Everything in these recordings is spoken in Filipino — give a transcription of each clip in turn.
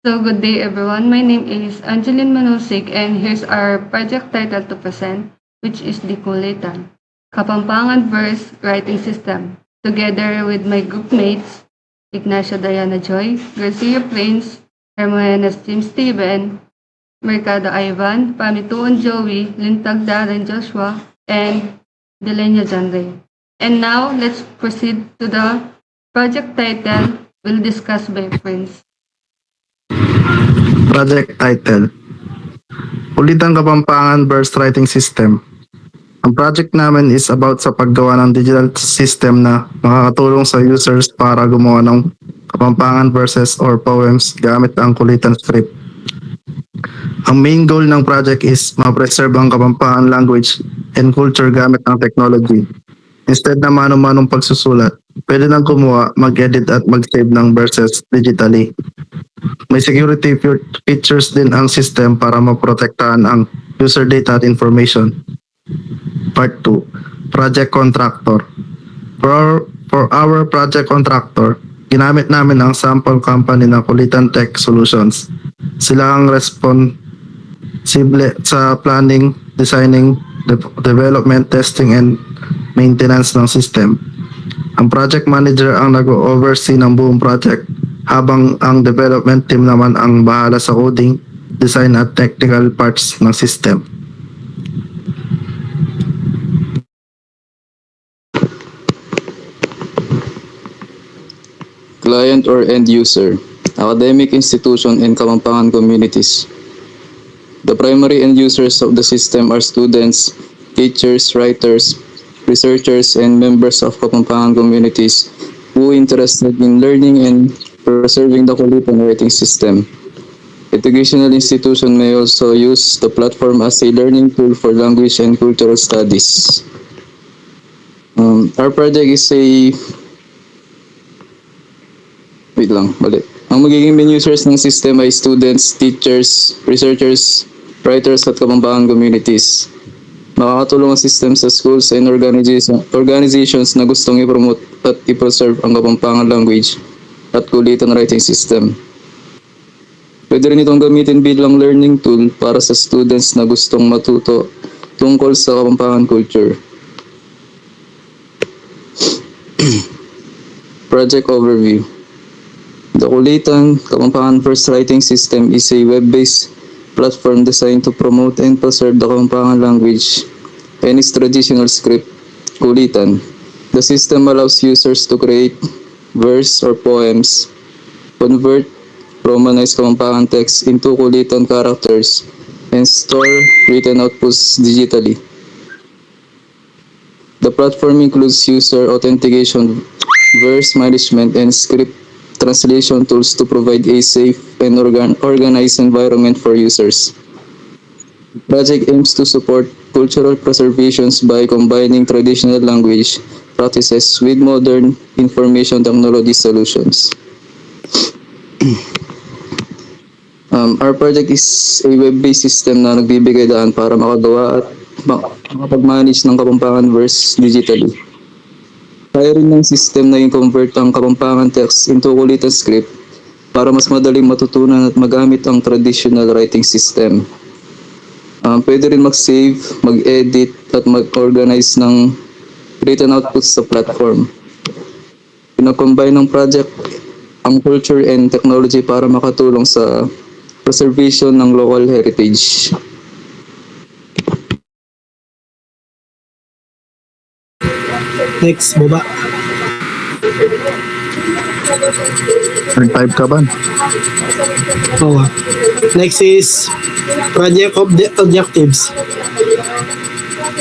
So good day everyone. My name is Angeline Manusik and here's our project title to present, which is the Kulitan, Kapampangan Verse Writing System. Together with my group mates, Ignacio Diana Joy, Garcia Plains, Hermogenes Tim Steven, Mercado Ivan, Pamituon Joey, Lintag Darren Joshua, and Delenia Janre. And now let's proceed to the project title we'll discuss by Prince. Project title, Kulitan Kapampangan Burst Writing System. Ang project namin is about sa paggawa ng digital system na makakatulong sa users para gumawa ng kapampangan verses or poems gamit ang kulitan script. Ang main goal ng project is ma-preserve ang kapampangan language and culture gamit ang technology. Instead na mano-manong pagsusulat, pwede nang gumawa, mag-edit at mag-save ng verses digitally. May security features din ang system para maprotektahan ang user data at information. Part 2, Project Contractor. For our project contractor, ginamit namin ang sample company ng Kulitan Tech Solutions. Sila ang responsible sa planning, designing, development, testing, and maintenance ng system. Ang project manager ang nag-oversee ng buong project habang ang development team naman ang bahala sa coding, design at technical parts ng system. Client or end user, academic institution and Kapampangan communities. The primary end users of the system are students, teachers, writers, researchers, and members of Kapampangan communities who are interested in learning and preserving the Kulitan writing system. Educational institution may also use the platform as a learning tool for language and cultural studies. Our project is Ang magiging main users ng system ay students, teachers, researchers, writers at Kapampangan communities. Makakatulong ang system sa schools and organizations na gustong i-promote at i-preserve ang Kapampangan language at kulitan writing system. Pwede rin itong gamitin bilang learning tool para sa students na gustong matuto tungkol sa Kapampangan culture. Project Overview. The Kulitan Kapampangan Verse Writing System is a web-based platform designed to promote and preserve the Kapampangan language and its traditional script, Kulitan. The system allows users to create verse or poems, convert Romanized Kapampangan text into Kulitan characters, and store written outputs digitally. The platform includes user authentication, verse management, and script translation tools to provide a safe and organized environment for users. The project aims to support cultural preservations by combining traditional language practices with modern information technology solutions. Our project is a web-based system na nagbibigay daan para makagawa at makapag-manage ng Kapampangan verse digitally. Kaya rin ng system na i-convert ang Kapampangan text into Kulitan script para mas madaling matutunan at magamit ang traditional writing system. Pwede rin mag-save, mag-edit at mag-organize ng written outputs sa platform. Pinakombine ng project ang culture and technology para makatulong sa preservation ng local heritage. Next, baba. Nag-type ka ba? Oo. Next is project objectives.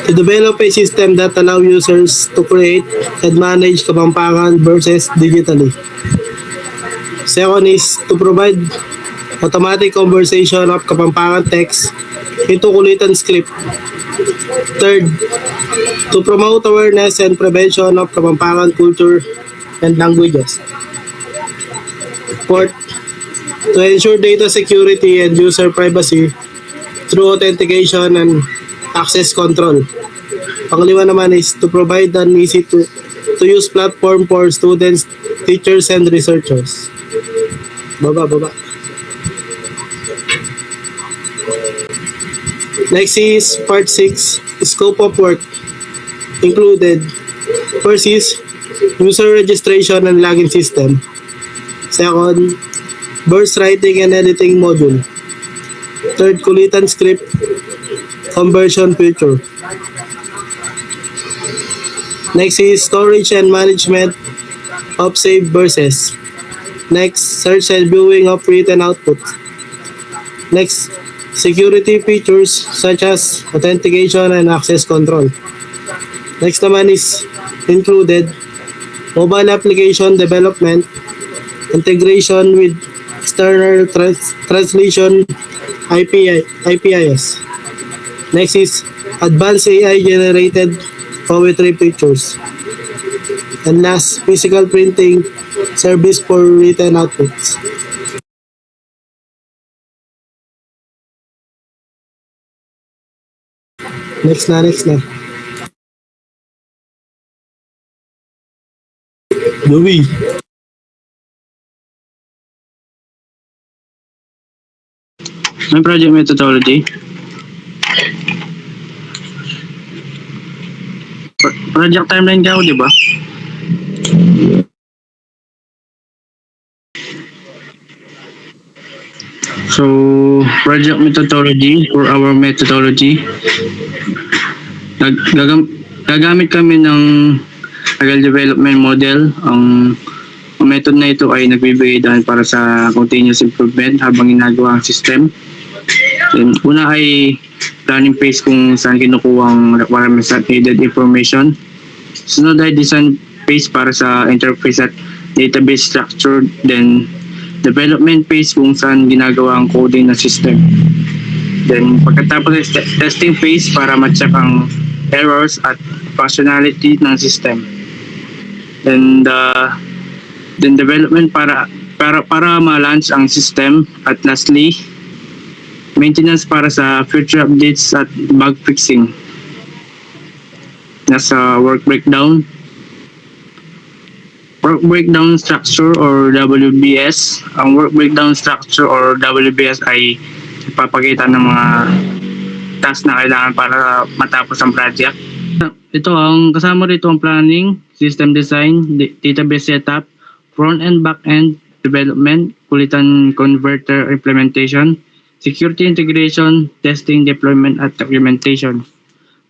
To develop a system that allow users to create and manage Kapampangan verses digitally. Second is to provide automatic conversation of Kapampangan text into Kulitan script. Third, to promote awareness and prevention of Kapampangan culture and languages. Fourth, to ensure data security and user privacy through authentication and access control. Panglima naman is to provide an easy to use platform for students, teachers, and researchers. Baba. Next is part 6, scope of work included. First is user registration and login system. Second, burst writing and editing module. Third, kulitan script conversion feature. Next is storage and management of saved verses. Next, search and viewing of written output. Next, security features such as authentication and access control. Next naman is included mobile application development, integration with external translation IPIS. Next is advanced AI generated poetry features. And last, physical printing service for written outputs. Next na. Joey. May project methodology. Project timeline ka, di ba? So, project methodology or our methodology, gagamit kami ng agile development model. Ang method na ito ay nagbibigay daan para sa continuous improvement habang ginagawa ang system. Then, una ay planning phase kung saan kinukuha ang requirements at needed information. Sunod ay design phase para sa interface at database structure. Then, development phase kung saan ginagawa ang coding ng system. Then, pagkatapos ay testing phase para ma-check ang errors at functionality ng system. Then, development para ma-launch ang system. At lastly, maintenance para sa future updates at bug fixing. Nasa work breakdown structure or WBS. Ang work breakdown structure or WBS ay ipapakita ng mga tasks na kailangan para matapos ang project. Ito ang kasama rito ang planning, system design, database setup, front and back end development, kulitan converter implementation, security integration, testing, deployment at documentation.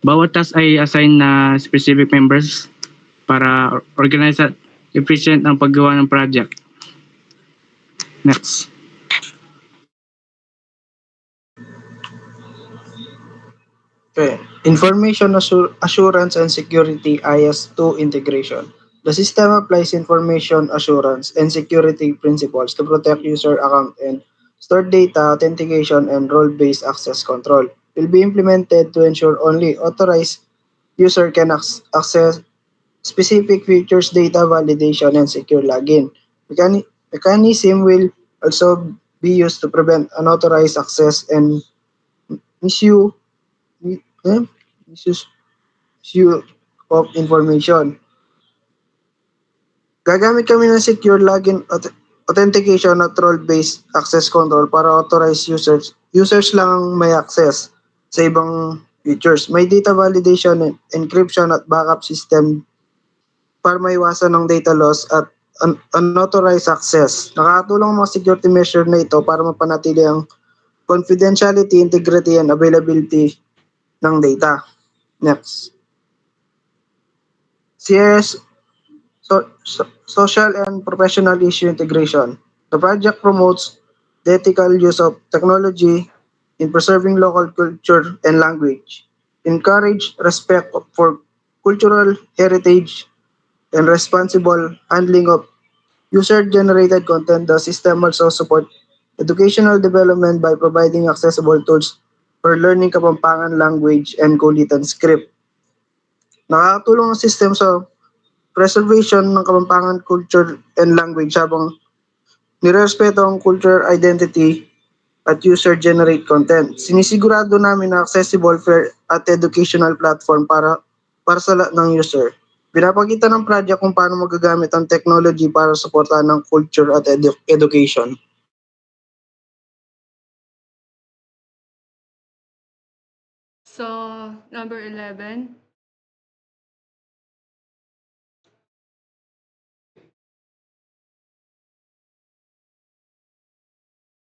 Bawat task ay assign na specific members para organize at efficient ang paggawa ng project. Next. Okay. Information assurance and security IS2 integration. The system applies information assurance and security principles to protect user account and stored data, authentication, and role-based access control. Will be implemented to ensure only authorized user can access specific features, data validation, and secure login. Mechanism will also be used to prevent unauthorized access and misuse misuse of information. Gagamit kami ng secure login authentication at role-based access control para authorized users lang ang may access sa ibang features. May data validation, encryption at backup system para maiwasan ng data loss at unauthorized access. Nakakatulong ang mga security measure na ito para mapanatili ang confidentiality, integrity, and availability ng data. Next. CS, social and professional issue integration. The project promotes the ethical use of technology in preserving local culture and language, encourage respect for cultural heritage, and responsible handling of user-generated content. The system also support educational development by providing accessible tools for learning Kapampangan language and kulitan script. Nakakatulong ang system sa preservation ng Kapampangan culture and language habang nirespeto ang culture identity at user-generate content. Sinisigurado namin na accessible, fair at educational platform para sa lahat ng user. Pinapakita ng project kung paano magagamit ang technology para suportahan ng culture at education. number 11.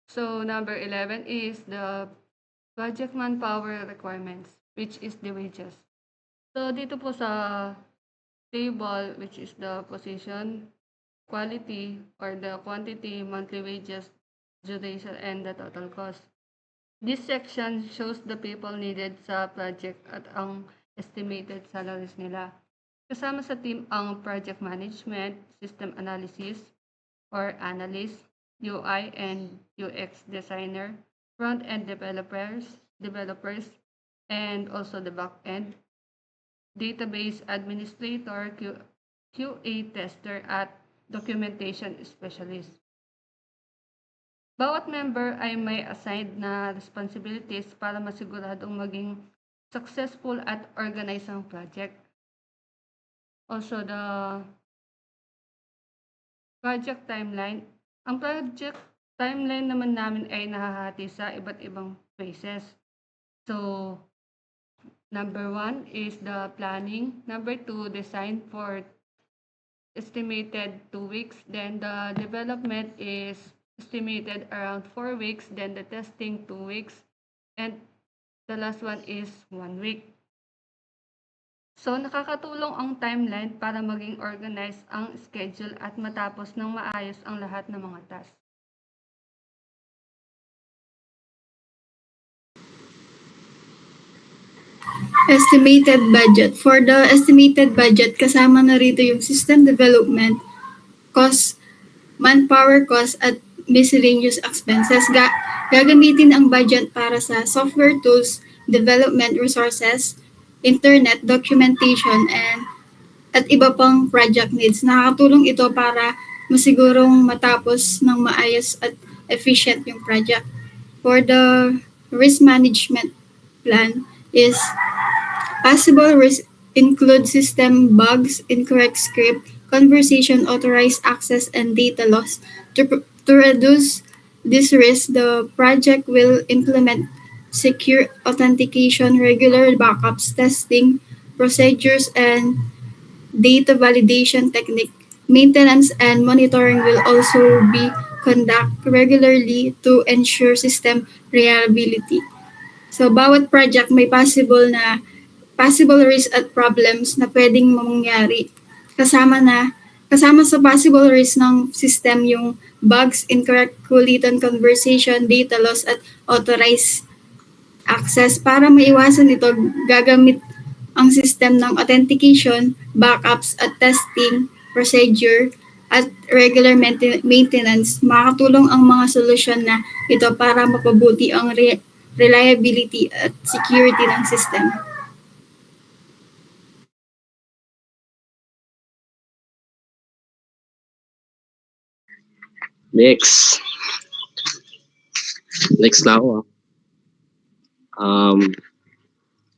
So number 11 is the project manpower requirements, which is the wages. So dito po sa table, which is the position, quality, or the quantity, monthly wages, duration, and the total cost. This section shows the people needed sa project at ang estimated salaries nila. Kasama sa team ang project management, system analysis or analyst, UI and UX designer, front-end developers, and also the back-end, database administrator, QA tester, at documentation specialist. Bawat member ay may assigned na responsibilities para masiguradong maging successful at organized ang project. Also, the project timeline. Ang project timeline naman namin ay nahahati sa iba't ibang phases. So, number 1 is the planning. Number 2, design for estimated 2 weeks. Then the development is estimated around 4 weeks. Then the testing 2 weeks. And the last one is 1 week. So, nakakatulong ang timeline para maging organized ang schedule at matapos ng maayos ang lahat ng mga task. Estimated budget. For the estimated budget, kasama na rito yung system development, cost, manpower cost, at miscellaneous expenses. Gagamitin ang budget para sa software tools, development resources, internet, documentation, at iba pang project needs. Nakakatulong ito para masigurong matapos ng maayos at efficient yung project. For the risk management plan is possible risk include system bugs, incorrect script, conversation, authorized access, and data loss. To reduce this risk, the project will implement secure authentication, regular backups, testing procedures, and data validation technique. Maintenance and monitoring will also be conducted regularly to ensure system reliability. So, bawat project may possible risk at problems na pwedeng mangyari. Kasama sa possible risk ng system yung bugs, incorrect kulitan conversation, data loss, at authorized access. Para maiwasan ito, gagamit ang system ng authentication, backups, at testing procedure at regular maintenance. Makakatulong ang mga solusyon na ito para mapabuti ang reliability at security ng system. Next na ako.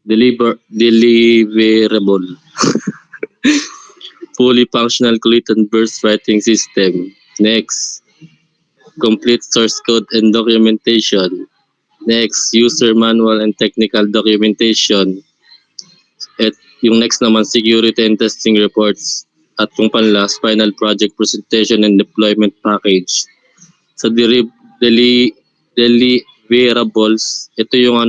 Deliverable. Fully functional collate and burst writing system. Next. Complete source code and documentation. Next, user manual and technical documentation. At yung next naman, security and testing reports. At yung panlast, final project presentation and deployment package. Sa deliverables, ito yung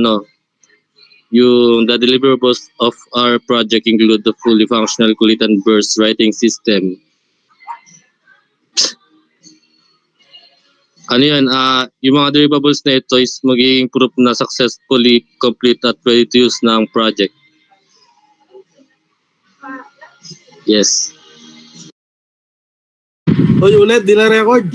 the deliverables of our project include the fully functional collate and burst writing system. Yung mga deliverables na ito is magiging proof na successfully complete at ready to use ng project. Yes. Ulit, di na record.